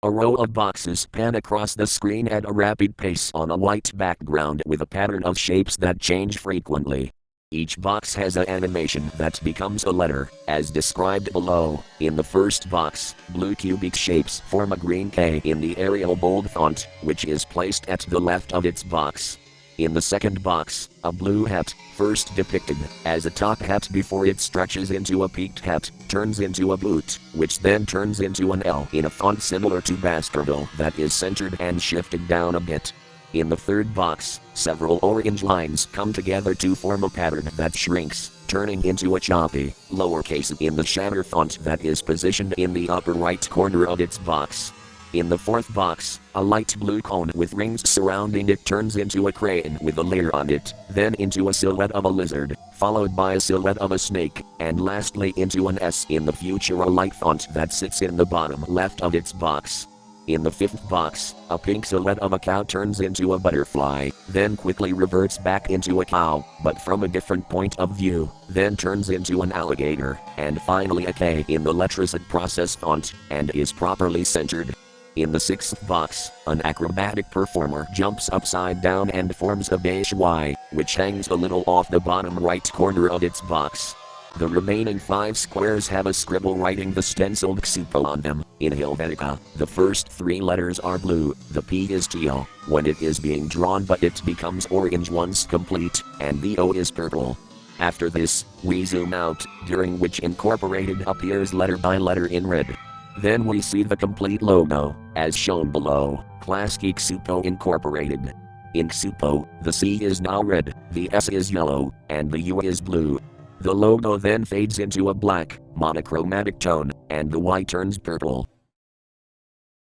A row of boxes pan across the screen at a rapid pace on a white background with a pattern of shapes that change frequently. Each box has an animation that becomes a letter, as described below. In the first box, blue cubic shapes form a green K in the Arial bold font, which is placed at the left of its box. In the second box, a blue hat, first depicted as a top hat before it stretches into a peaked hat, turns into a boot, which then turns into an L in a font similar to Baskerville that is centered and shifted down a bit. In the third box, several orange lines come together to form a pattern that shrinks, turning into a choppy, lowercase in the shatter font that is positioned in the upper right corner of its box. In the fourth box, a light blue cone with rings surrounding it turns into a crayon with a layer on it, then into a silhouette of a lizard, followed by a silhouette of a snake, and lastly into an S in the future a light font that sits in the bottom left of its box. In the fifth box, a pink silhouette of a cow turns into a butterfly, then quickly reverts back into a cow, but from a different point of view, then turns into an alligator, and finally a K in the letters process font, and is properly centered. In the sixth box, an acrobatic performer jumps upside down and forms a beige Y, which hangs a little off the bottom right corner of its box. The remaining 5 squares have a scribble writing the stenciled Csupo on them. In Helvetica, the first 3 letters are blue, the P is teal when it is being drawn, but it becomes orange once complete, and the O is purple. After this, we zoom out, during which incorporated appears letter by letter in red. Then we see the complete logo, as shown below, Klasky Csupo Incorporated. In Csupo, the C is now red, the S is yellow, and the U is blue. The logo then fades into a black, monochromatic tone, and the Y turns purple.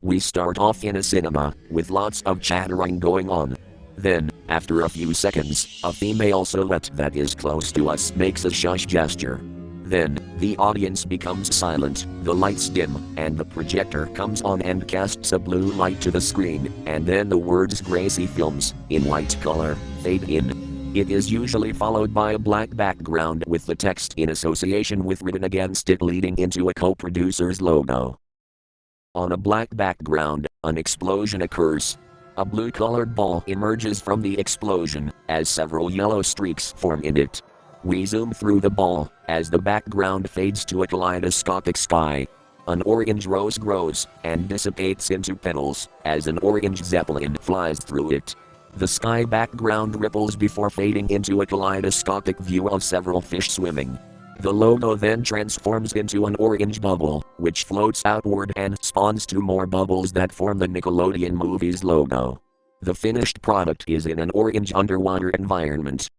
We start off in a cinema, with lots of chattering going on. Then, after a few seconds, a female silhouette that is close to us makes a shush gesture. Then, the audience becomes silent, the lights dim, and the projector comes on and casts a blue light to the screen, and then the words Gracie Films, in white color, fade in. It is usually followed by a black background with the text in association with written against it leading into a co-producer's logo. On a black background, an explosion occurs. A blue-colored ball emerges from the explosion, as several yellow streaks form in it. We zoom through the ball, as the background fades to a kaleidoscopic sky. An orange rose grows, and dissipates into petals, as an orange zeppelin flies through it. The sky background ripples before fading into a kaleidoscopic view of several fish swimming. The logo then transforms into an orange bubble, which floats outward and spawns 2 more bubbles that form the Nickelodeon movie's logo. The finished product is in an orange underwater environment.